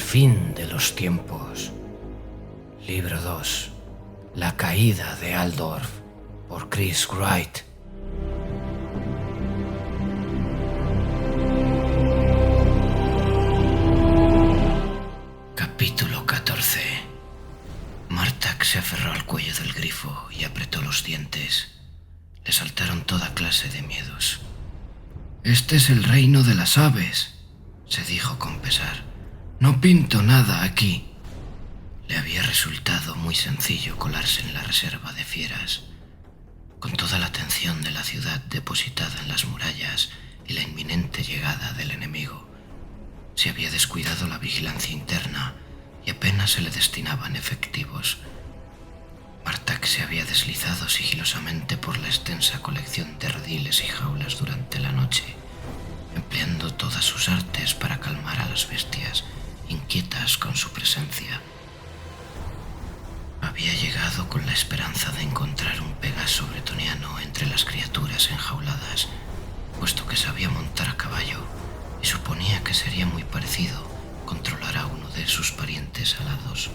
fin de los tiempos. Libro 2. La caída de Aldorf, por Chris Wright. Capítulo 14. Martak se aferró al cuello del grifo y apretó los dientes. Le saltaron toda clase de miedos. «Este es el reino de las aves», se dijo con pesar. «No pinto nada aquí». Le había resultado muy sencillo colarse en la reserva de fieras. Con toda la atención de la ciudad depositada en las murallas y la inminente llegada del enemigo, se había descuidado la vigilancia interna y apenas se le destinaban efectivos. Martak se había deslizado sigilosamente por la extensa colección de rediles y jaulas durante la noche, empleando todas sus artes para calmar a las bestias, inquietas con su presencia. Había llegado con la esperanza de encontrar un Pegaso bretoniano entre las criaturas enjauladas, puesto que sabía montar a caballo y suponía que sería muy parecido controlar a uno de sus parientes alados.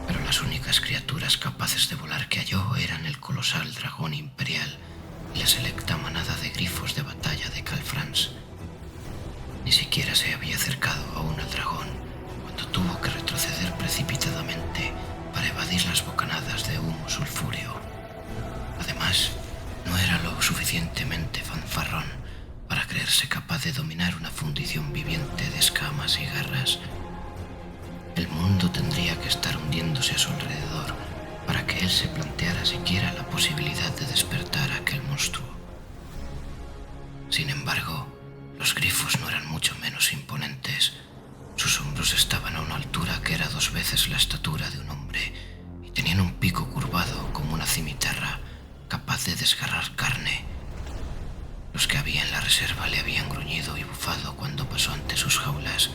Pero las únicas criaturas capaces de volar que halló eran el colosal dragón imperial y la selecta manada de grifos de batalla de Calfrans. Ni siquiera se había acercado aún al dragón cuando tuvo que retroceder precipitadamente para evadir las bocanadas de humo sulfúreo. Además, no era lo suficientemente fanfarrón para creerse capaz de dominar una fundición viviente de escamas y garras. El mundo tendría que estar hundiéndose a su alrededor para que él se planteara siquiera la posibilidad de despertar a aquel monstruo. Sin embargo, los grifos no eran mucho menos imponentes. Sus hombros estaban a una altura que era 2 veces la estatura de un hombre y tenían un pico curvado como una cimitarra, capaz de desgarrar carne. Los que había en la reserva le habían gruñido y bufado cuando pasó ante sus jaulas.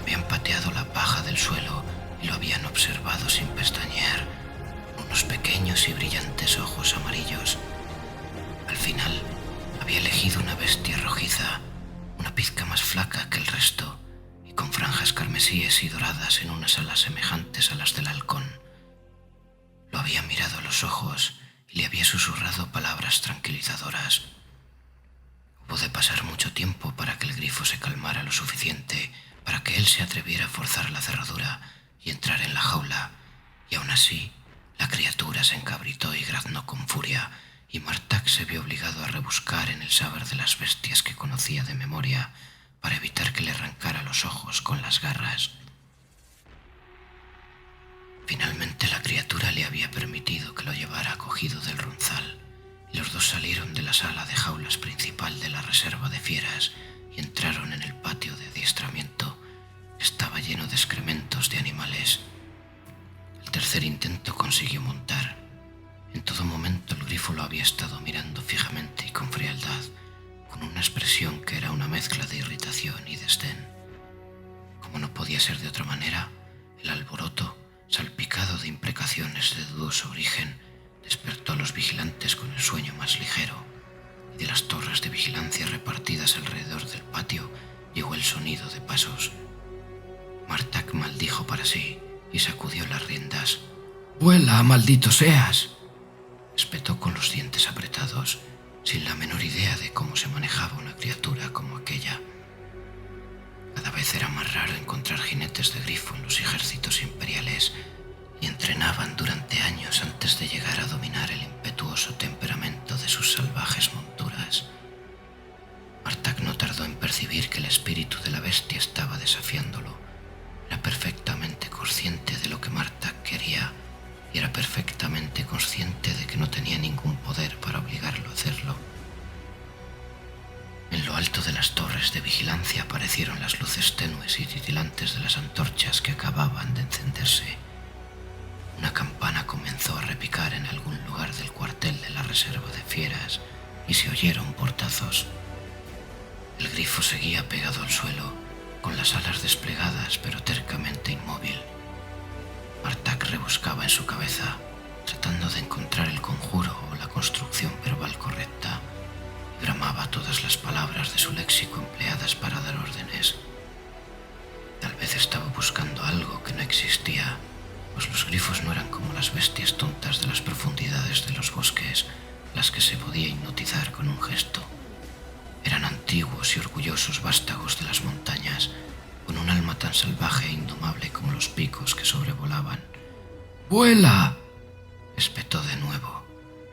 Habían pateado la paja del suelo y lo habían observado sin pestañear, con unos pequeños y brillantes ojos amarillos. Al final, había elegido una bestia rojiza, una pizca más flaca que el resto, y con franjas carmesíes y doradas en unas alas semejantes a las del halcón. Lo había mirado a los ojos y le había susurrado palabras tranquilizadoras. Hubo de pasar mucho tiempo para que el grifo se calmara lo suficiente para que él se atreviera a forzar la cerradura y entrar en la jaula, y aún así la criatura se encabritó y graznó con furia, y Martak se vio obligado a rebuscar en el saber de las bestias que conocía de memoria para evitar que le arrancara los ojos con las garras. Finalmente la criatura le había permitido que lo llevara cogido del ronzal, y los dos salieron de la sala de jaulas principal de la reserva de fieras y entraron en el patio de adiestramiento. Estaba lleno de excrementos de animales. El tercer intento consiguió montar. En todo momento el grifo lo había estado mirando fijamente y con frialdad, con una expresión que era una mezcla de irritación y desdén. Como no podía ser de otra manera, el alboroto, salpicado de imprecaciones de dudoso origen, despertó a los vigilantes con el sueño más ligero, y de las torres de vigilancia repartidas alrededor del patio llegó el sonido de pasos. Martak maldijo para sí y sacudió las riendas. «¡Vuela, maldito seas!», espetó con los dientes apretados, sin la menor idea de cómo se manejaba una criatura como aquella. Cada vez era más raro encontrar jinetes de grifo en los ejércitos imperiales, y entrenaban durante años antes de llegar a dominar el impetuoso temperamento de sus salvajes monturas. Martak no tardó en percibir que el espíritu de la bestia estaba desafiándolo. Era perfectamente consciente de lo que Martak quería y era perfectamente consciente de que no tenía ningún poder para obligarlo a hacerlo. En lo alto de las torres de vigilancia aparecieron las luces tenues y titilantes de las antorchas que acababan de encenderse. Una campana comenzó a repicar en algún lugar del cuartel de la reserva de fieras y se oyeron portazos. El grifo seguía pegado al suelo, con las alas desplegadas pero tercamente inmóvil. Martak rebuscaba en su cabeza, tratando de encontrar el conjuro o la construcción verbal correcta, y bramaba todas las palabras de su léxico empleadas para dar órdenes. buscando algo que no existía, pues los grifos no eran como las bestias tontas de las profundidades de los bosques, las que se podía hipnotizar con un gesto. Eran antiguos y orgullosos vástagos de las montañas, con un alma tan salvaje e indomable como los picos que sobrevolaban. ¡Vuela!, espetó de nuevo,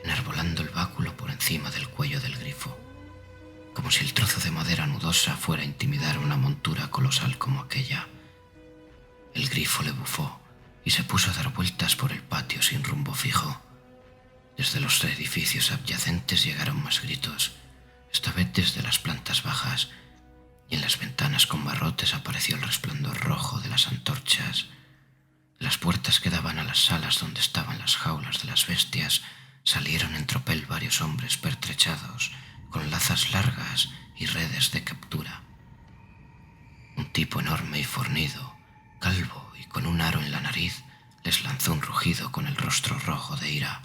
enarbolando el báculo por encima del cuello del grifo, como si el trozo de madera nudosa fuera a intimidar una montura colosal como aquella. El grifo le bufó y se puso a dar vueltas por el patio sin rumbo fijo. Desde los edificios adyacentes llegaron más gritos, esta vez desde las plantas bajas, y en las ventanas con barrotes apareció el resplandor rojo de las antorchas. De las puertas que daban a las salas donde estaban las jaulas de las bestias salieron en tropel varios hombres pertrechados, con lazas largas y redes de captura. Un tipo enorme y fornido, calvo y con un aro en la nariz, les lanzó un rugido con el rostro rojo de ira.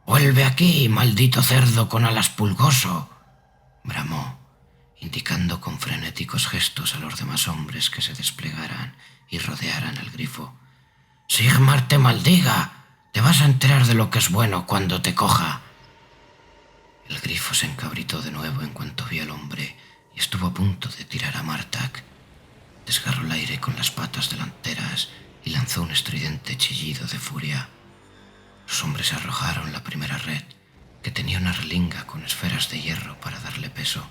«¡Vuelve aquí, maldito cerdo con alas pulgoso!», bramó, indicando con frenéticos gestos a los demás hombres que se desplegaran y rodearan al grifo. «Sigmar te maldiga, te vas a enterar de lo que es bueno cuando te coja». El grifo se encabritó de nuevo en cuanto vio al hombre y estuvo a punto de tirar a Martak. Desgarró el aire con las patas delanteras y lanzó un estridente chillido de furia. Los hombres arrojaron la primera red, que tenía una relinga con esferas de hierro para darle peso,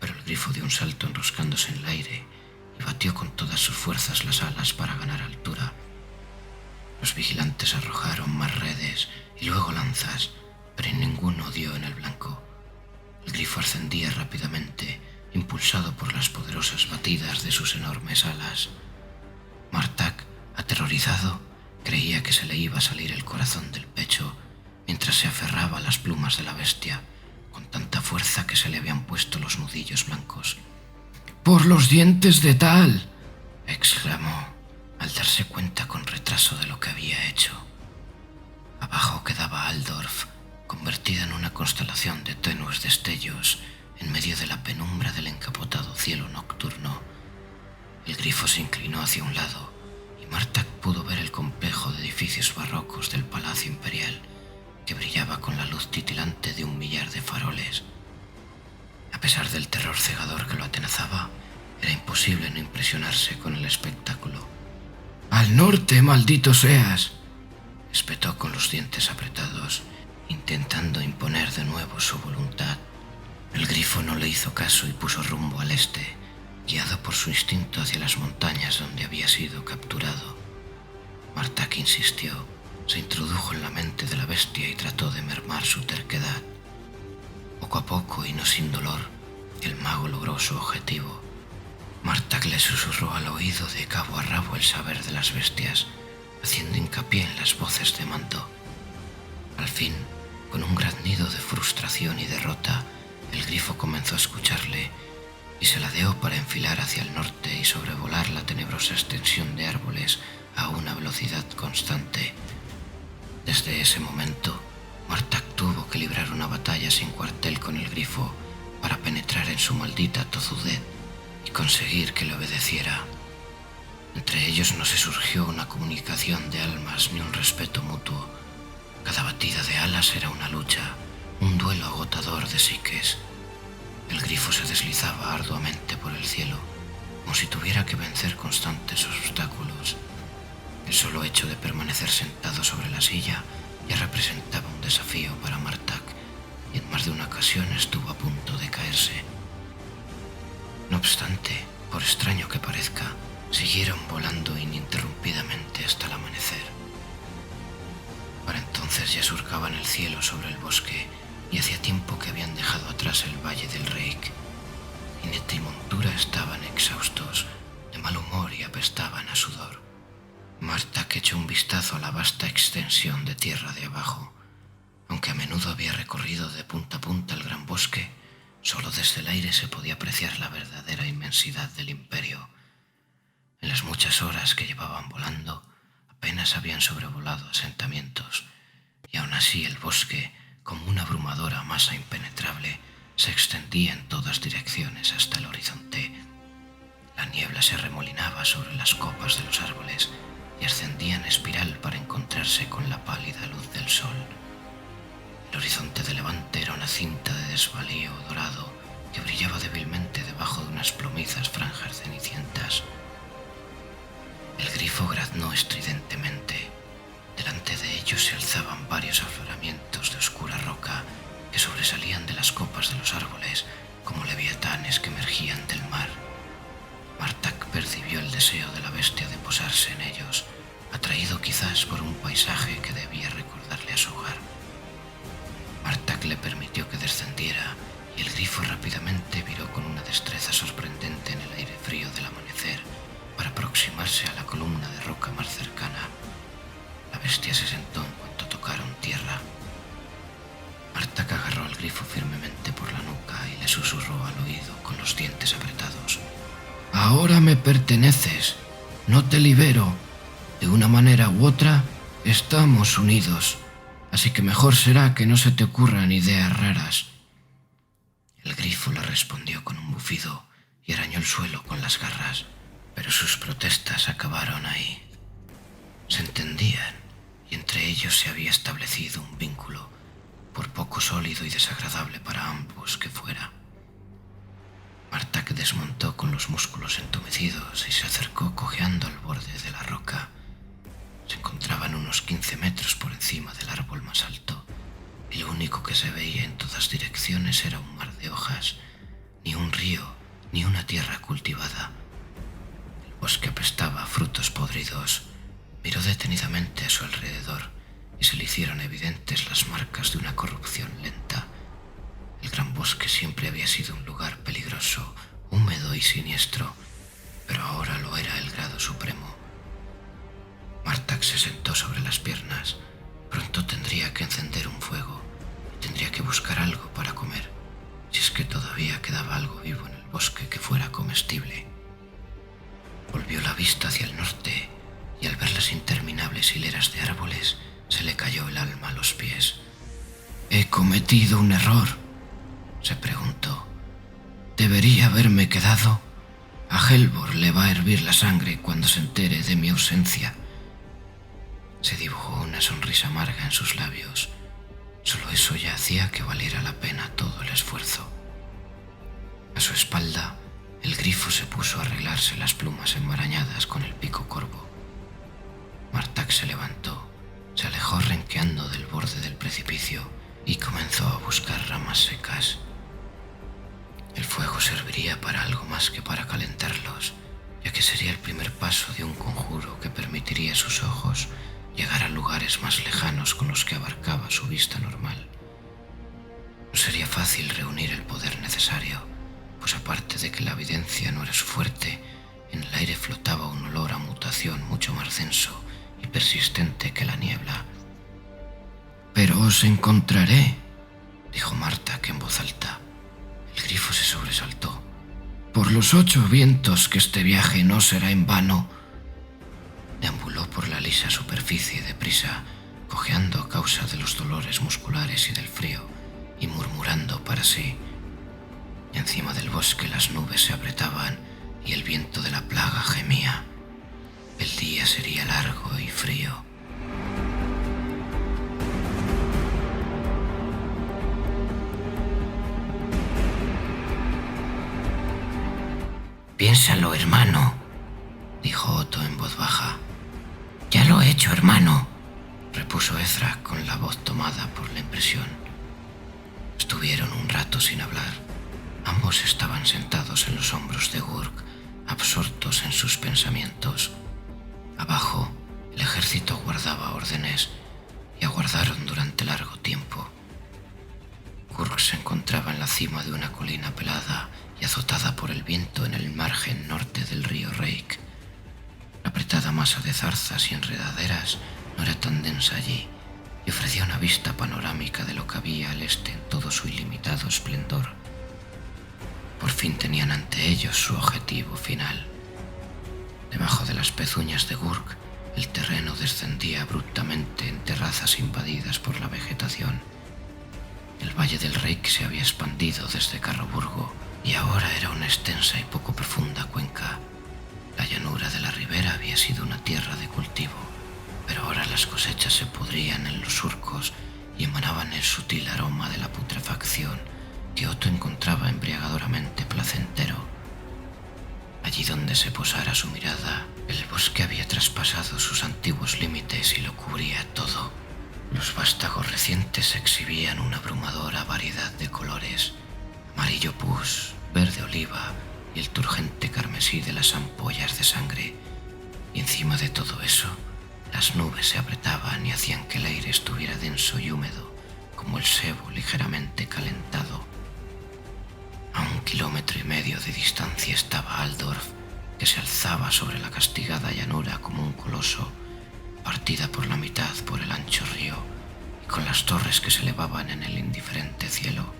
pero el grifo dio un salto enroscándose en el aire y batió con todas sus fuerzas las alas para ganar altura. Los vigilantes arrojaron más redes y luego lanzas, pero ninguno dio en el blanco. El grifo ascendía rápidamente, impulsado por las poderosas batidas de sus enormes alas. Martak, aterrorizado, creía que se le iba a salir el corazón del pecho mientras se aferraba a las plumas de la bestia, con tanta fuerza que se le habían puesto los nudillos blancos. «¡Por los dientes de Tal!», exclamó, al darse cuenta con retraso de lo que había hecho. Abajo quedaba Aldorf, convertida en una constelación de tenues destellos en medio de la penumbra del encapotado cielo nocturno. El grifo se inclinó hacia un lado y Martak pudo ver el complejo de edificios barrocos del Palacio Imperial, que brillaba con la luz titilante de 1.000.000 de faroles. A pesar del terror cegador que lo atenazaba, era imposible no impresionarse con el espectáculo. «¡Al norte, maldito seas!», espetó con los dientes apretados, intentando imponer de nuevo su voluntad. El grifo no le hizo caso y puso rumbo al este, guiado por su instinto hacia las montañas donde había sido capturado. Martak insistió, se introdujo en la mente de la bestia y trató de mermar su terquedad. Poco a poco y no sin dolor, el mago logró su objetivo. Martak le susurró al oído de cabo a rabo el saber de las bestias, haciendo hincapié en las voces de mando. Al fin, con un graznido de frustración y derrota, el grifo comenzó a escucharle y se ladeó para enfilar hacia el norte y sobrevolar la tenebrosa extensión de árboles a una velocidad constante. Desde ese momento, Martak tuvo que librar una batalla sin cuartel con el grifo para penetrar en su maldita tozudez y conseguir que le obedeciera. Entre ellos no se surgió una comunicación de almas ni un respeto mutuo. Cada batida de alas era una lucha, un duelo agotador de psiques. El grifo se deslizaba arduamente por el cielo, como si tuviera que vencer constantes obstáculos. El solo hecho de permanecer sentado sobre la silla ya representaba un desafío para Martak, y en más de una ocasión estuvo a punto de caerse. No obstante, por extraño que parezca, siguieron volando ininterrumpidamente hasta el amanecer. Para entonces ya surcaban el cielo sobre el bosque y hacía tiempo que habían dejado atrás el valle del Reik. Jinete y montura estaban exhaustos, de mal humor y apestaban a sudor. Martak echó un vistazo a la vasta extensión de tierra de abajo. Aunque a menudo había recorrido de punta a punta el gran bosque, solo desde el aire se podía apreciar la verdadera inmensidad del imperio. En las muchas horas que llevaban volando, apenas habían sobrevolado asentamientos, y aún así el bosque, como una abrumadora masa impenetrable, se extendía en todas direcciones hasta el horizonte. La niebla se arremolinaba sobre las copas de los árboles y ascendía en espiral para encontrarse con la pálida luz del sol. El horizonte de levante era una cinta de desvalío dorado que brillaba débilmente debajo de unas plomizas franjas cenicientas. El grifo graznó estridentemente. Delante de ellos se alzaban varios afloramientos de oscura roca que sobresalían de las copas de los árboles como leviatanes que emergían del mar. Martak percibió el deseo de la bestia de posarse en ellos, atraído quizás por un paisaje que debía recordarle a su hogar. Martak le permitió que descendiera y el grifo rápidamente viró con una destreza sorprendente en el aire frío del amanecer para aproximarse a la columna de roca más cercana. La bestia se sentó en cuanto tocaron tierra. Martak agarró al grifo firmemente por la nuca y le susurró al oído con los dientes apretados: «Ahora me perteneces, no te libero. De una manera u otra, estamos unidos, así que mejor será que no se te ocurran ideas raras». El grifo le respondió con un bufido y arañó el suelo con las garras, pero sus protestas acabaron ahí. Se entendían y entre ellos se había establecido un vínculo, por poco sólido y desagradable para ambos que fuera. Martak desmontó con los músculos entumecidos y se acercó cojeando al borde de la roca. Se encontraban unos 15 metros por encima del árbol más alto, y lo único que se veía en todas direcciones era un mar de hojas, ni un río, ni una tierra cultivada. El bosque apestaba a frutos podridos. Miró detenidamente a su alrededor y se le hicieron evidentes las marcas de una corrupción lenta. El gran bosque siempre había sido un lugar peligroso, húmedo y siniestro, pero ahora lo era el grado supremo. Martak se sentó sobre las piernas. Pronto tendría que encender un fuego y tendría que buscar algo para comer, si es que todavía quedaba algo vivo en el bosque que fuera comestible. Volvió la vista hacia el norte y al ver las interminables hileras de árboles se le cayó el alma a los pies. «¿He cometido un error?», se preguntó. «¿Debería haberme quedado? A Helvor le va a hervir la sangre cuando se entere de mi ausencia». Se dibujó una sonrisa amarga en sus labios. Solo eso ya hacía que valiera la pena todo el esfuerzo. A su espalda, el grifo se puso a arreglarse las plumas enmarañadas con el pico corvo. Martak se levantó, se alejó renqueando del borde del precipicio y comenzó a buscar ramas secas. El fuego serviría para algo más que para calentarlos, ya que sería el primer paso de un conjuro que permitiría a sus ojos llegar a lugares más lejanos con los que abarcaba su vista normal. No sería fácil reunir el poder necesario, pues aparte de que la evidencia no era su fuerte, en el aire flotaba un olor a mutación mucho más denso y persistente que la niebla. «Pero os encontraré», dijo Martak en voz alta. El grifo se sobresaltó. «Por los 8 vientos que este viaje no será en vano». Deambuló por la lisa superficie deprisa, cojeando a causa de los dolores musculares y del frío, y murmurando para sí. Encima del bosque las nubes se apretaban y el viento de la plaga gemía. El día sería largo y frío. «Piénsalo, hermano», dijo Otto en voz baja. «Ya lo he hecho, hermano», repuso Ezra con la voz tomada por la impresión. Estuvieron un rato sin hablar. Ambos estaban sentados en los hombros de Gurk, absortos en sus pensamientos. Abajo, el ejército guardaba órdenes y aguardaron durante largo tiempo. Gurk se encontraba en la cima de una colina pelada y azotada por el viento en el margen norte del río Reik. La apretada masa de zarzas y enredaderas no era tan densa allí y ofrecía una vista panorámica de lo que había al este en todo su ilimitado esplendor. Por fin tenían ante ellos su objetivo final. Debajo de las pezuñas de Gurk, el terreno descendía abruptamente en terrazas invadidas por la vegetación. El valle del Reik se había expandido desde Carroburgo y ahora era una extensa y poco profunda cuenca. La llanura de la ribera había sido una tierra de cultivo, pero ahora las cosechas se pudrían en los surcos y emanaban el sutil aroma de la putrefacción que Otto encontraba embriagadoramente placentero. Allí donde se posara su mirada, el bosque había traspasado sus antiguos límites y lo cubría todo. Los vástagos recientes exhibían una abrumadora variedad de colores: amarillo pus, verde oliva y el turgente carmesí de las ampollas de sangre. Y encima de todo eso, las nubes se apretaban y hacían que el aire estuviera denso y húmedo, como el sebo ligeramente calentado. A 1,5 kilómetros de distancia estaba Altdorf, que se alzaba sobre la castigada llanura como un coloso, partida por la mitad por el ancho río y con las torres que se elevaban en el indiferente cielo.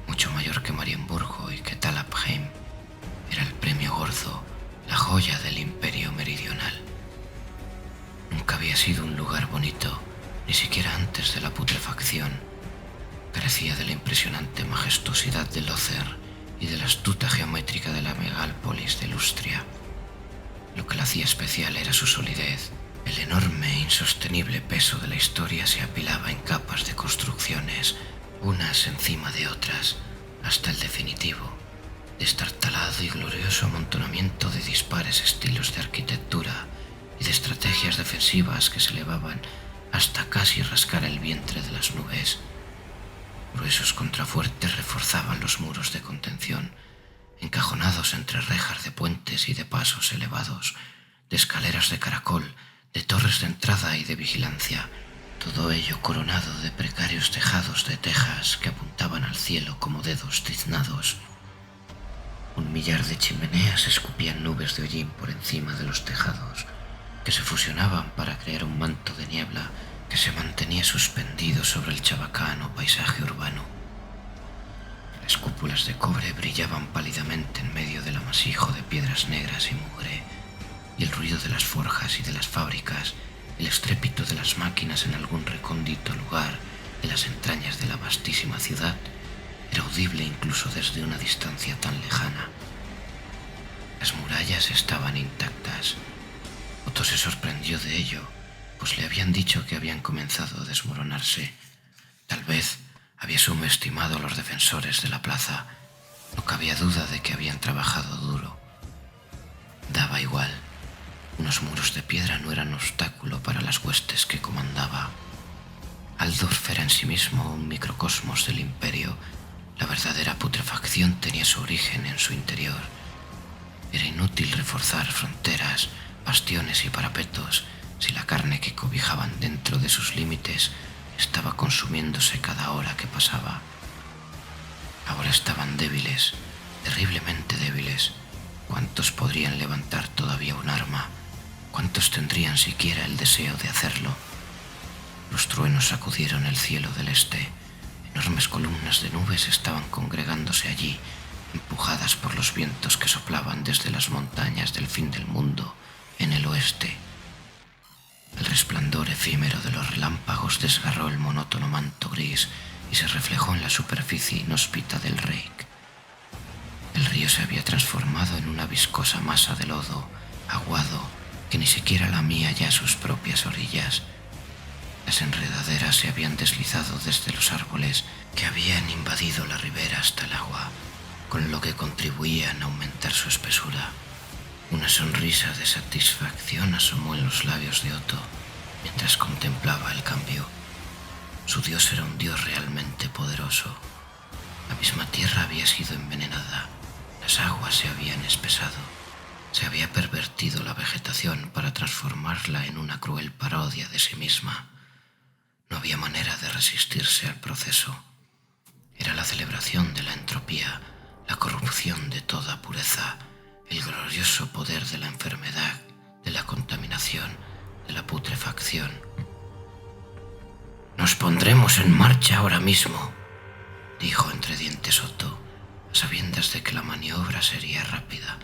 Mucho mayor que Marienburgo y que Talabheim, era el premio gordo, la joya del imperio meridional. Nunca había sido un lugar bonito, ni siquiera antes de la putrefacción. Carecía de la impresionante majestuosidad de Lother y de la astuta geométrica de la megalpolis de Lustria. Lo que la hacía especial era su solidez. El enorme e insostenible peso de la historia se apilaba en capas de construcciones, unas encima de otras, hasta el definitivo, destartalado y glorioso amontonamiento de dispares estilos de arquitectura y de estrategias defensivas que se elevaban hasta casi rascar el vientre de las nubes. Gruesos contrafuertes reforzaban los muros de contención, encajonados entre rejas de puentes y de pasos elevados, de escaleras de caracol, de torres de entrada y de vigilancia, todo ello coronado de precarios tejados de tejas que apuntaban al cielo como dedos tiznados. 1 millar de chimeneas escupían nubes de hollín por encima de los tejados, que se fusionaban para crear un manto de niebla que se mantenía suspendido sobre el chabacano paisaje urbano. Las cúpulas de cobre brillaban pálidamente en medio del amasijo de piedras negras y mugre, y el ruido de las forjas y de las fábricas, el estrépito de las máquinas en algún recóndito lugar de las entrañas de la vastísima ciudad, era audible incluso desde una distancia tan lejana. Las murallas estaban intactas. Otto se sorprendió de ello, pues le habían dicho que habían comenzado a desmoronarse. Tal vez había subestimado a los defensores de la plaza. No cabía duda de que habían trabajado duro. Daba igual. Unos muros de piedra no eran obstáculo para las huestes que comandaba. Altdorf era en sí mismo un microcosmos del imperio. La verdadera putrefacción tenía su origen en su interior. Era inútil reforzar fronteras, bastiones y parapetos si la carne que cobijaban dentro de sus límites estaba consumiéndose cada hora que pasaba. Ahora estaban débiles, terriblemente débiles. ¿Cuántos podrían levantar todavía un arma? ¿Cuántos tendrían siquiera el deseo de hacerlo? Los truenos sacudieron el cielo del este. Enormes columnas de nubes estaban congregándose allí, empujadas por los vientos que soplaban desde las montañas del fin del mundo en el oeste. El resplandor efímero de los relámpagos desgarró el monótono manto gris y se reflejó en la superficie inhóspita del Reik. El río se había transformado en una viscosa masa de lodo, aguado, que ni siquiera lamía ya sus propias orillas. Las enredaderas se habían deslizado desde los árboles que habían invadido la ribera hasta el agua, con lo que contribuían a aumentar su espesura. Una sonrisa de satisfacción asomó en los labios de Otto mientras contemplaba el cambio. Su dios era un dios realmente poderoso. La misma tierra había sido envenenada, las aguas se habían espesado. Se había pervertido la vegetación para transformarla en una cruel parodia de sí misma. No había manera de resistirse al proceso. Era la celebración de la entropía, la corrupción de toda pureza, el glorioso poder de la enfermedad, de la contaminación, de la putrefacción. «Nos pondremos en marcha ahora mismo», dijo entre dientes Otto, a sabiendas de que la maniobra sería rápida.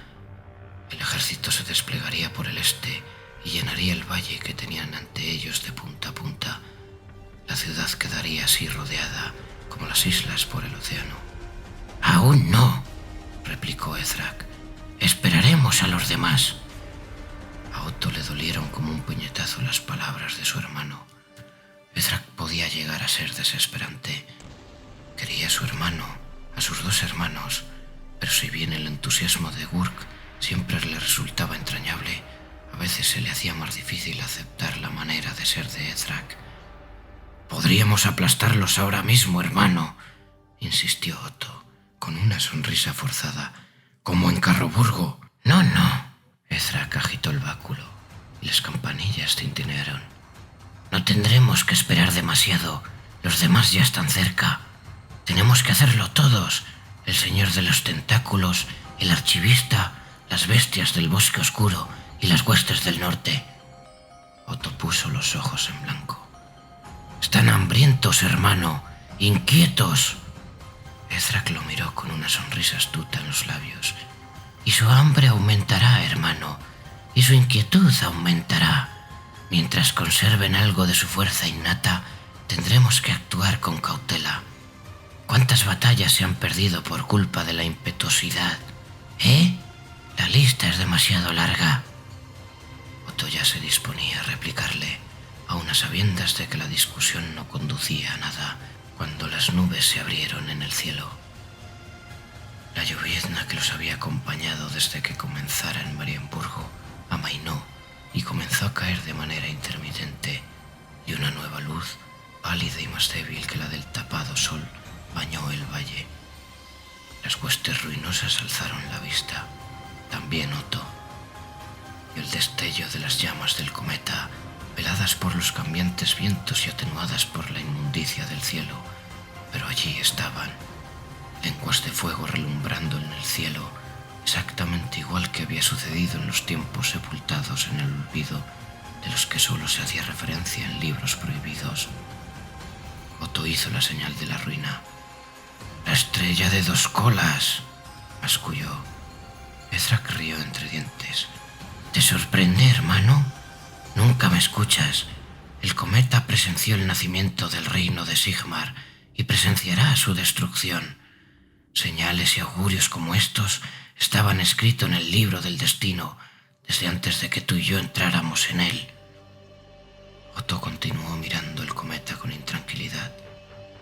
El ejército se desplegaría por el este y llenaría el valle que tenían ante ellos de punta a punta. La ciudad quedaría así rodeada, como las islas por el océano. «Aún no», replicó Ezrak. Esperaremos a los demás. A Otto le dolieron como un puñetazo las palabras de su hermano. Ezrak podía llegar a ser desesperante. Quería a su hermano, a sus dos hermanos, pero si bien el entusiasmo de Gurk siempre le resultaba entrañable, a veces se le hacía más difícil aceptar la manera de ser de Ezrak. «Podríamos aplastarlos ahora mismo, hermano», insistió Otto, con una sonrisa forzada, «como en Carroburgo». «No, no», Ezrak agitó el báculo y las campanillas tintinearon. «No tendremos que esperar demasiado, los demás ya están cerca. Tenemos que hacerlo todos, el señor de los tentáculos, el archivista, las bestias del bosque oscuro y las huestes del norte». Otto puso los ojos en blanco. «Están hambrientos, hermano, inquietos». Ezrak lo miró con una sonrisa astuta en los labios. «Y su hambre aumentará, hermano, y su inquietud aumentará. Mientras conserven algo de su fuerza innata, tendremos que actuar con cautela. ¿Cuántas batallas se han perdido por culpa de la impetuosidad? La lista es demasiado larga». Otto ya se disponía a replicarle, aun a sabiendas de que la discusión no conducía a nada, cuando las nubes se abrieron en el cielo. La llovizna que los había acompañado desde que comenzara en Marienburgo amainó y comenzó a caer de manera intermitente, y una nueva luz, pálida y más débil que la del tapado sol, bañó el valle. Las huestes ruinosas alzaron la vista, también Otto, y el destello de las llamas del cometa, veladas por los cambiantes vientos y atenuadas por la inmundicia del cielo, pero allí estaban, lenguas de fuego relumbrando en el cielo, exactamente igual que había sucedido en los tiempos sepultados en el olvido, de los que solo se hacía referencia en libros prohibidos. Otto hizo la señal de la ruina. «La estrella de dos colas», masculló. Ezrak rió entre dientes. «¿Te sorprende, hermano? Nunca me escuchas. El cometa presenció el nacimiento del reino de Sigmar y presenciará su destrucción. Señales y augurios como estos estaban escritos en el libro del destino desde antes de que tú y yo entráramos en él». Otto continuó mirando el cometa con intranquilidad.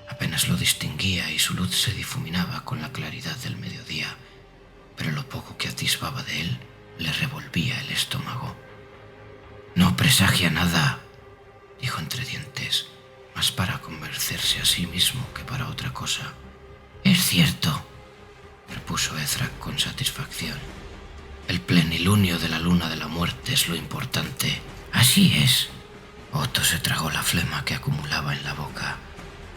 Apenas lo distinguía y su luz se difuminaba con la claridad del mediodía, pero lo poco que atisbaba de él le revolvía el estómago. «No presagia nada», dijo entre dientes, más para convencerse a sí mismo que para otra cosa. «Es cierto», repuso Ezrak con satisfacción. «El plenilunio de la luna de la muerte es lo importante». «Así es». Otto se tragó la flema que acumulaba en la boca.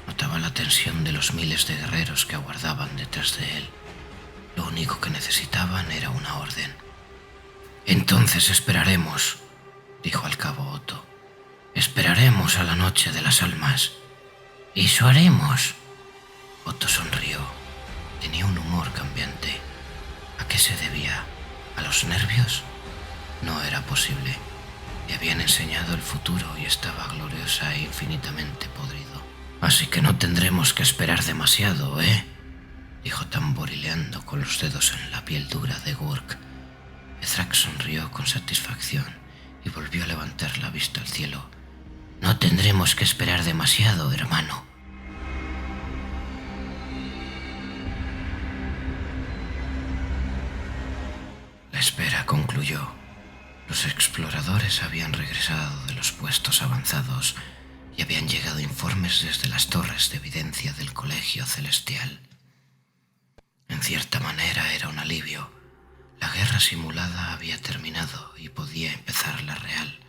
Notaba la tensión de los miles de guerreros que aguardaban detrás de él. Lo único que necesitaban era una orden. «Entonces esperaremos», dijo al cabo Otto. «Esperaremos a la noche de las almas». «Eso haremos». Otto sonrió. Tenía un humor cambiante. ¿A qué se debía? ¿A los nervios? No era posible. Le habían enseñado el futuro y estaba gloriosa e infinitamente podrido. «Así que no tendremos que esperar demasiado, dijo tamborileando con los dedos en la piel dura de Gurk. Ezrak sonrió con satisfacción y volvió a levantar la vista al cielo. «No tendremos que esperar demasiado, hermano». La espera concluyó. Los exploradores habían regresado de los puestos avanzados y habían llegado informes desde las torres de evidencia del Colegio Celestial. En cierta manera era un alivio. La guerra simulada había terminado y podía empezar la real.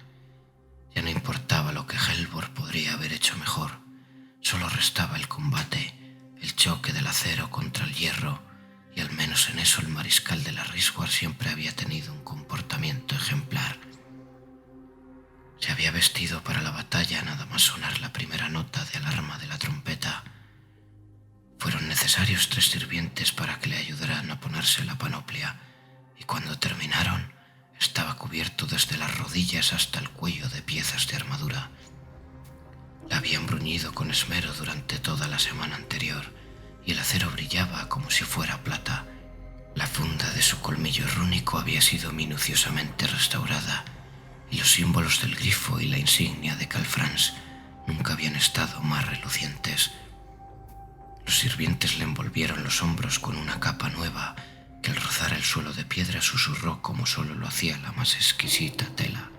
Ya no importaba lo que Helvor podría haber hecho mejor. Solo restaba el combate, el choque del acero contra el hierro, y al menos en eso el mariscal de la Risguard siempre había tenido un comportamiento ejemplar. Se había vestido para la batalla nada más sonar la primera nota de alarma de la trompeta. Fueron necesarios 3 sirvientes para que le ayudaran a ponerse la panoplia, y cuando terminaron, estaba cubierto desde las rodillas hasta el cuello de piezas de armadura. La habían bruñido con esmero durante toda la semana anterior, y el acero brillaba como si fuera plata. La funda de su colmillo rúnico había sido minuciosamente restaurada, y los símbolos del grifo y la insignia de Calfrance nunca habían estado más relucientes. Los sirvientes le envolvieron los hombros con una capa nueva que al rozar el suelo de piedra susurró como solo lo hacía la más exquisita tela.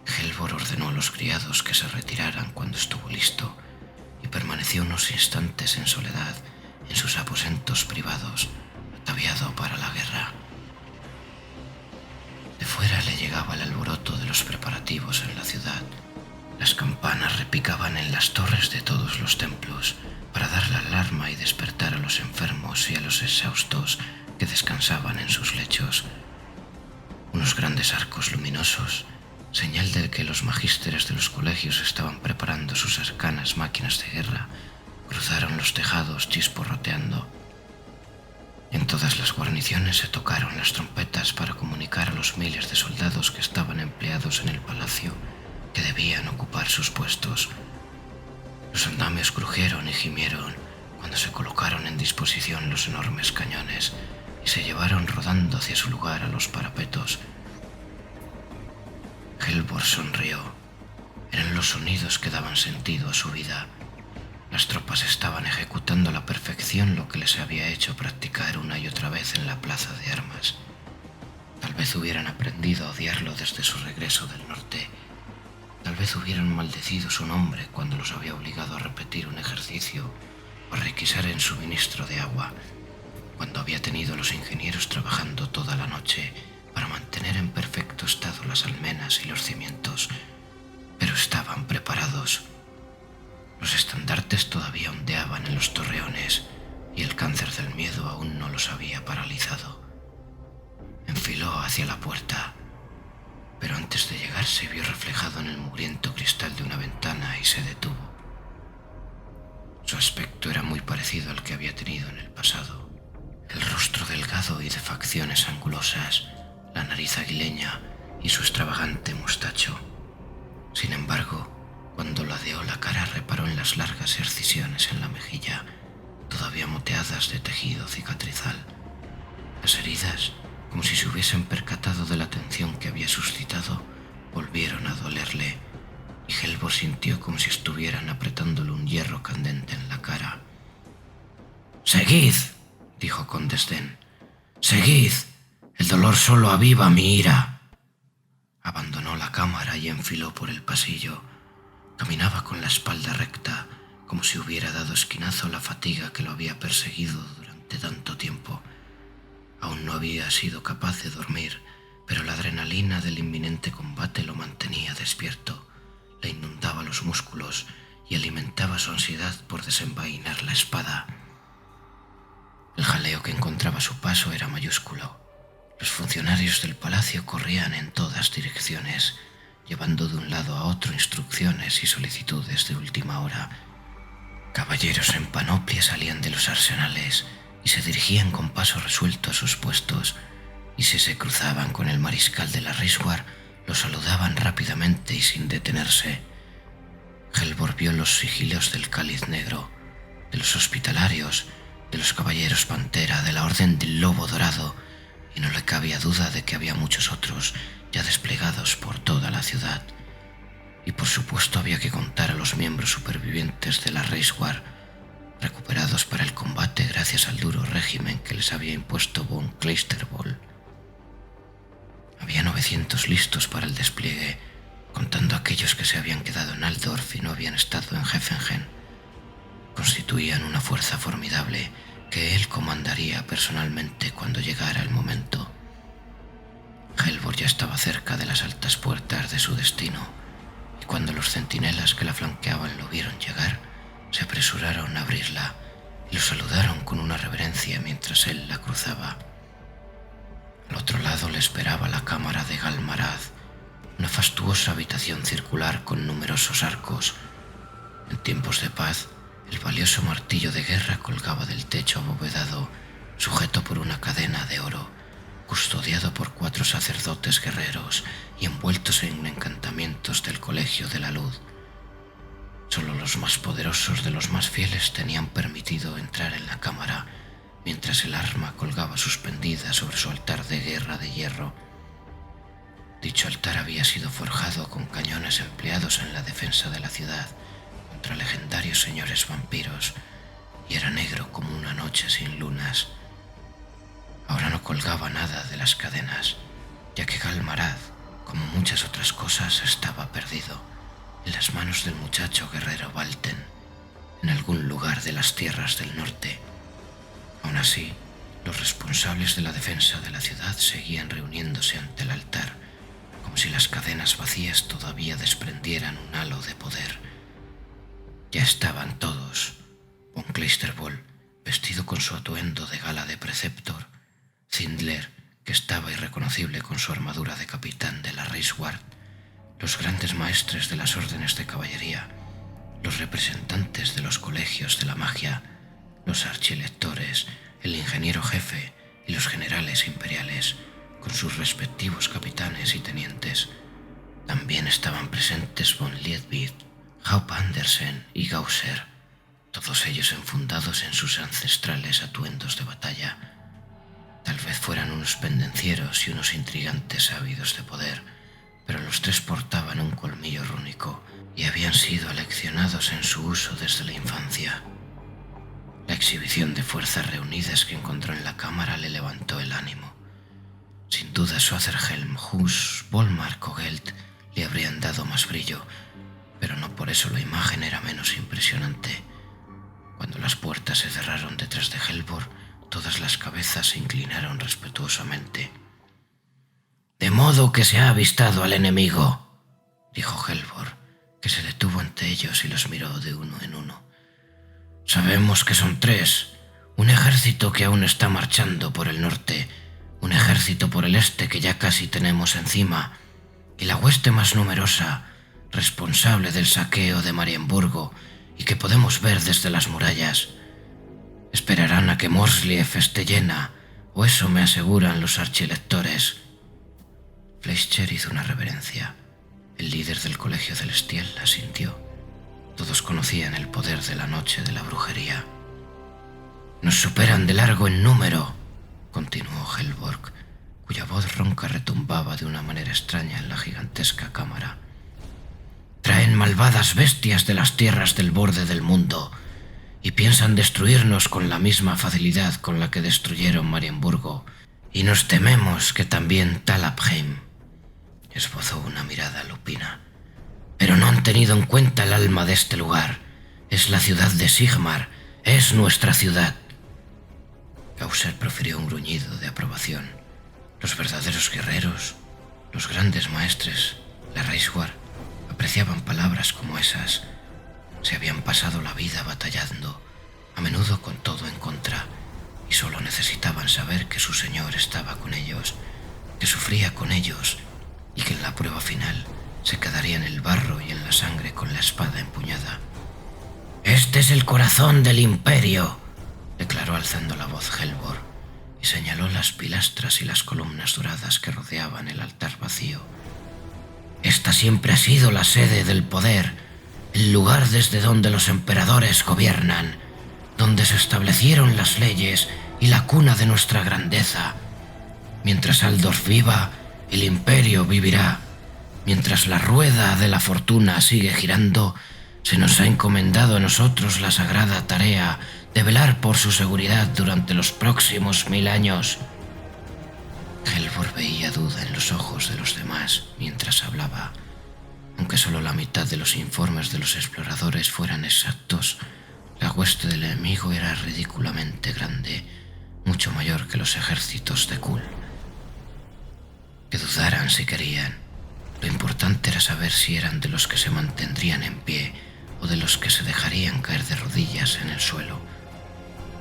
Helvor ordenó a los criados que se retiraran cuando estuvo listo y permaneció unos instantes en soledad en sus aposentos privados, ataviado para la guerra. De fuera le llegaba el alboroto de los preparativos en la ciudad. Las campanas repicaban en las torres de todos los templos para dar la alarma y despertar a los enfermos y a los exhaustos que descansaban en sus lechos. Unos grandes arcos luminosos, señal de que los magísteres de los colegios estaban preparando sus arcanas máquinas de guerra, cruzaron los tejados chisporroteando. En todas las guarniciones se tocaron las trompetas para comunicar a los miles de soldados que estaban empleados en el palacio que debían ocupar sus puestos. Los andamios crujieron y gimieron cuando se colocaron en disposición los enormes cañones y se llevaron rodando hacia su lugar a los parapetos. Helvor sonrió. Eran los sonidos que daban sentido a su vida. Las tropas estaban ejecutando a la perfección lo que les había hecho practicar una y otra vez en la plaza de armas. Tal vez hubieran aprendido a odiarlo desde su regreso del norte. Tal vez hubieran maldecido su nombre cuando los había obligado a repetir un ejercicio o a requisar en suministro de agua, cuando había tenido a los ingenieros trabajando toda la noche para mantener en perfecto estado las almenas y los cimientos, pero estaban preparados. Los estandartes todavía ondeaban en los torreones y el cáncer del miedo aún no los había paralizado. Enfiló hacia la puerta, pero antes de llegar se vio reflejado en el mugriento cristal de una ventana y se detuvo. Su aspecto era muy parecido al que había tenido en el pasado. El rostro delgado y de facciones angulosas, la nariz aguileña y su extravagante mostacho. Sin embargo, cuando ladeó la cara reparó en las largas excisiones en la mejilla, todavía moteadas de tejido cicatrizal. Las heridas, como si se hubiesen percatado de la tensión que había suscitado, volvieron a dolerle, y Helvor sintió como si estuvieran apretándole un hierro candente en la cara. «¡Seguid!», dijo con desdén. «¡Seguid! El dolor solo aviva mi ira». Abandonó la cámara y enfiló por el pasillo. Caminaba con la espalda recta, como si hubiera dado esquinazo a la fatiga que lo había perseguido durante tanto tiempo. Aún no había sido capaz de dormir, pero la adrenalina del inminente combate lo mantenía despierto, le inundaba los músculos y alimentaba su ansiedad por desenvainar la espada. El jaleo que encontraba a su paso era mayúsculo. Los funcionarios del palacio corrían en todas direcciones, llevando de un lado a otro instrucciones y solicitudes de última hora. Caballeros en panoplia salían de los arsenales y se dirigían con paso resuelto a sus puestos, y si se cruzaban con el mariscal de la Riswar, lo saludaban rápidamente y sin detenerse. Helvor vio los sigilios del Cáliz Negro, de los hospitalarios, de los caballeros Pantera, de la Orden del Lobo Dorado, y no le cabía duda de que había muchos otros ya desplegados por toda la ciudad. Y por supuesto había que contar a los miembros supervivientes de la Reichswehr, recuperados para el combate gracias al duro régimen que les había impuesto von Kleisterbol. Había 900 listos para el despliegue, contando aquellos que se habían quedado en Altdorf y no habían estado en Heffenheim. Constituían una fuerza formidable que él comandaría personalmente cuando llegara el momento. Helvor ya estaba cerca de las altas puertas de su destino, y cuando los centinelas que la flanqueaban lo vieron llegar, se apresuraron a abrirla y lo saludaron con una reverencia mientras él la cruzaba. Al otro lado le esperaba la cámara de Galmarad, una fastuosa habitación circular con numerosos arcos. En tiempos de paz, el valioso martillo de guerra colgaba del techo abovedado, sujeto por una cadena de oro, custodiado por 4 sacerdotes guerreros y envueltos en encantamientos del Colegio de la Luz. Solo los más poderosos de los más fieles tenían permitido entrar en la cámara, mientras el arma colgaba suspendida sobre su altar de guerra de hierro. Dicho altar había sido forjado con cañones empleados en la defensa de la ciudad contra legendarios señores vampiros, y era negro como una noche sin lunas. Ahora no colgaba nada de las cadenas, ya que Galmarad, como muchas otras cosas, estaba perdido en las manos del muchacho guerrero Valten, en algún lugar de las tierras del norte. Aún así, los responsables de la defensa de la ciudad seguían reuniéndose ante el altar, como si las cadenas vacías todavía desprendieran un halo de poder. Ya estaban todos: von Kleisterbol, vestido con su atuendo de gala de preceptor; Zindler, que estaba irreconocible con su armadura de capitán de la Reichsguard; los grandes maestres de las órdenes de caballería; los representantes de los colegios de la magia; los archilectores, el ingeniero jefe y los generales imperiales, con sus respectivos capitanes y tenientes. También estaban presentes von Liebig, Haupt Andersen y Gausser, todos ellos enfundados en sus ancestrales atuendos de batalla. Tal vez fueran unos pendencieros y unos intrigantes ávidos de poder, pero los tres portaban un colmillo rúnico y habían sido aleccionados en su uso desde la infancia. La exhibición de fuerzas reunidas que encontró en la cámara le levantó el ánimo. Sin duda Schwarzhelm, Hus, Volmark o Gelt le habrían dado más brillo, pero no por eso la imagen era menos impresionante. Cuando las puertas se cerraron detrás de Helvor, todas las cabezas se inclinaron respetuosamente. «De modo que se ha avistado al enemigo», dijo Helvor, que se detuvo ante ellos y los miró de uno en uno. «Sabemos que son tres: un ejército que aún está marchando por el norte, un ejército por el este que ya casi tenemos encima, y la hueste más numerosa, responsable del saqueo de Marienburgo y que podemos ver desde las murallas. Esperarán a que Morsliev esté llena, o eso me aseguran los archilectores». Fleischer hizo una reverencia. El líder del colegio celestial asintió. Todos conocían el poder de la noche de la brujería. «Nos superan de largo en número», continuó Helborg, cuya voz ronca retumbaba de una manera extraña en la gigantesca cámara. «Traen malvadas bestias de las tierras del borde del mundo y piensan destruirnos con la misma facilidad con la que destruyeron Marienburgo, y nos tememos que también Talabheim». Esbozó una mirada lupina. «Pero no han tenido en cuenta el alma de este lugar. Es la ciudad de Sigmar. Es nuestra ciudad». Gausser profirió un gruñido de aprobación. Los verdaderos guerreros, los grandes maestres, la Reichsguard, apreciaban palabras como esas. Se habían pasado la vida batallando, a menudo con todo en contra, y solo necesitaban saber que su señor estaba con ellos, que sufría con ellos, y que en la prueba final se quedaría en el barro y en la sangre con la espada empuñada. «Este es el corazón del imperio», declaró alzando la voz Helvor, y señaló las pilastras y las columnas doradas que rodeaban el altar vacío. «Esta siempre ha sido la sede del poder, el lugar desde donde los emperadores gobiernan, donde se establecieron las leyes y la cuna de nuestra grandeza. Mientras Aldorf viva, el imperio vivirá. Mientras la rueda de la fortuna sigue girando, se nos ha encomendado a nosotros la sagrada tarea de velar por su seguridad durante los próximos 1000 años». Helvor veía duda en los ojos de los demás mientras hablaba. Aunque solo la mitad de los informes de los exploradores fueran exactos, la hueste del enemigo era ridículamente grande, mucho mayor que los ejércitos de Kul. Que dudaran si querían. Lo importante era saber si eran de los que se mantendrían en pie o de los que se dejarían caer de rodillas en el suelo.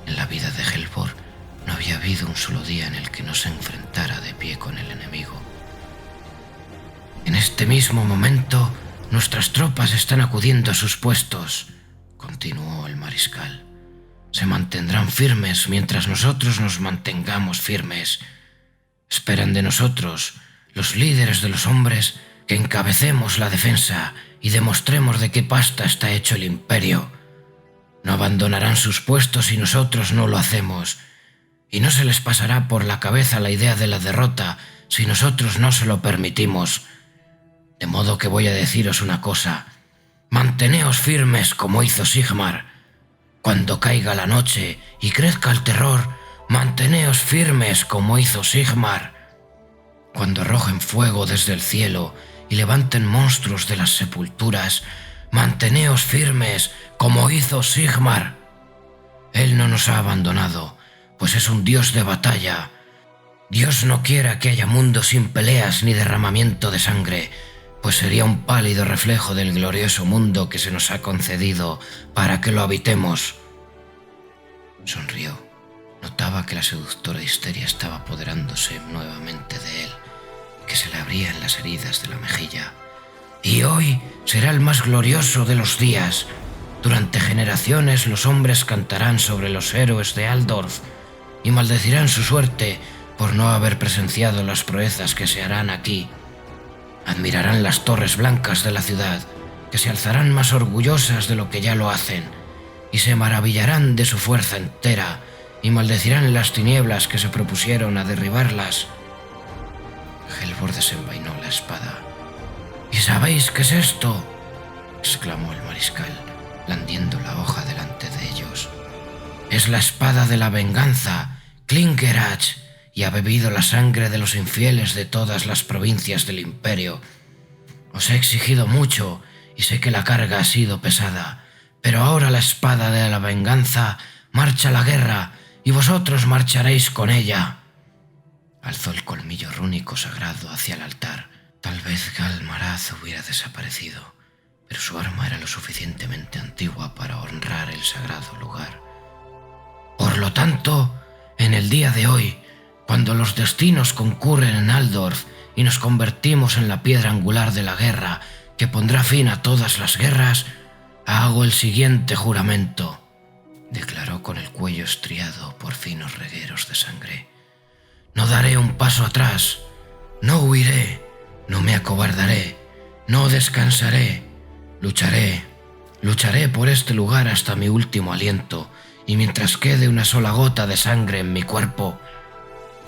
En la vida de Helvor no había habido un solo día en el que no se enfrentara de pie con el enemigo. «En este mismo momento, nuestras tropas están acudiendo a sus puestos», continuó el mariscal. «Se mantendrán firmes mientras nosotros nos mantengamos firmes. Esperan de nosotros, los líderes de los hombres, que encabecemos la defensa y demostremos de qué pasta está hecho el imperio. No abandonarán sus puestos si nosotros no lo hacemos, y no se les pasará por la cabeza la idea de la derrota si nosotros no se lo permitimos. De modo que voy a deciros una cosa: manteneos firmes como hizo Sigmar. Cuando caiga la noche y crezca el terror, manteneos firmes como hizo Sigmar. Cuando arrojen fuego desde el cielo y levanten monstruos de las sepulturas, manteneos firmes como hizo Sigmar. Él no nos ha abandonado, pues es un dios de batalla. Dios no quiera que haya mundo sin peleas ni derramamiento de sangre, pues sería un pálido reflejo del glorioso mundo que se nos ha concedido para que lo habitemos. Sonrió. Notaba que la seductora histeria estaba apoderándose nuevamente de él, que se le abrían las heridas de la mejilla. Y hoy será el más glorioso de los días. Durante generaciones los hombres cantarán sobre los héroes de Aldorf y maldecirán su suerte por no haber presenciado las proezas que se harán aquí. Admirarán las torres blancas de la ciudad, que se alzarán más orgullosas de lo que ya lo hacen, y se maravillarán de su fuerza entera, y maldecirán las tinieblas que se propusieron a derribarlas. Helvor desenvainó la espada. «¿Y sabéis qué es esto?», exclamó el mariscal, blandiendo la hoja delante de ellos. «Es la espada de la venganza, Klingerach, y ha bebido la sangre de los infieles de todas las provincias del imperio. Os he exigido mucho y sé que la carga ha sido pesada, pero ahora la espada de la venganza marcha a la guerra y vosotros marcharéis con ella». Alzó el colmillo rúnico sagrado hacia el altar. Tal vez Galmaraz hubiera desaparecido, pero su arma era lo suficientemente antigua para honrar el sagrado lugar. «Por lo tanto, en el día de hoy, cuando los destinos concurren en Aldorf y nos convertimos en la piedra angular de la guerra que pondrá fin a todas las guerras, hago el siguiente juramento», declaró con el cuello estriado por finos regueros de sangre. «No daré un paso atrás, no huiré, no me acobardaré, no descansaré, lucharé por este lugar hasta mi último aliento y mientras quede una sola gota de sangre en mi cuerpo.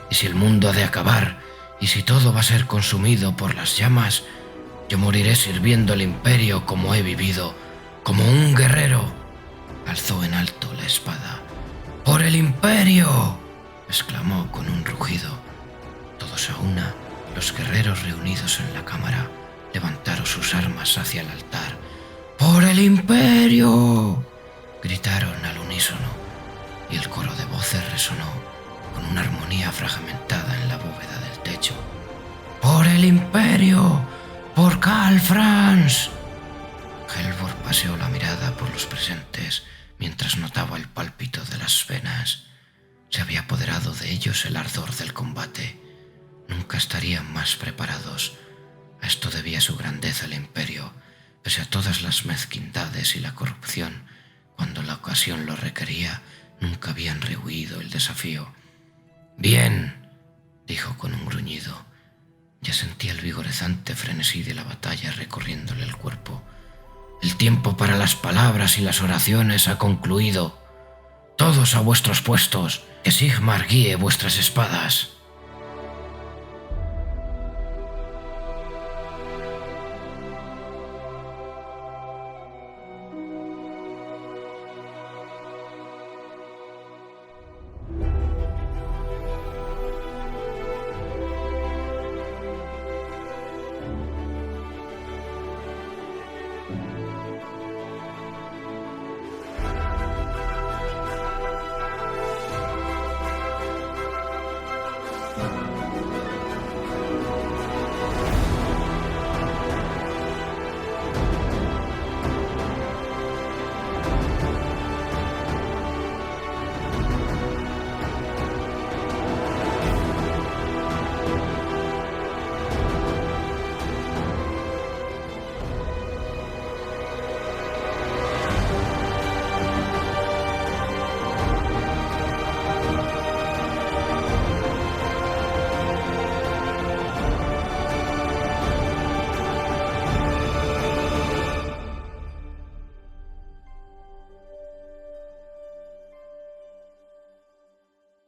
Y si el mundo ha de acabar, y si todo va a ser consumido por las llamas, yo moriré sirviendo al imperio como he vivido, como un guerrero». Alzó en alto la espada. «¡Por el imperio!», exclamó con un rugido. Todos a una, los guerreros reunidos en la cámara, levantaron sus armas hacia el altar. «¡Por el imperio!», gritaron al unísono, y el coro de voces resonó con una armonía fragmentada en la bóveda del techo. «¡Por el imperio! ¡Por Karl Franz!». Helvor paseó la mirada por los presentes mientras notaba el pálpito de las venas. Se había apoderado de ellos el ardor del combate. Nunca estarían más preparados. A esto debía su grandeza el imperio, pese a todas las mezquindades y la corrupción. Cuando la ocasión lo requería, nunca habían rehuido el desafío. «Bien», dijo con un gruñido. Ya sentía el vigorizante frenesí de la batalla recorriéndole el cuerpo. «El tiempo para las palabras y las oraciones ha concluido. Todos a vuestros puestos, que Sigmar guíe vuestras espadas».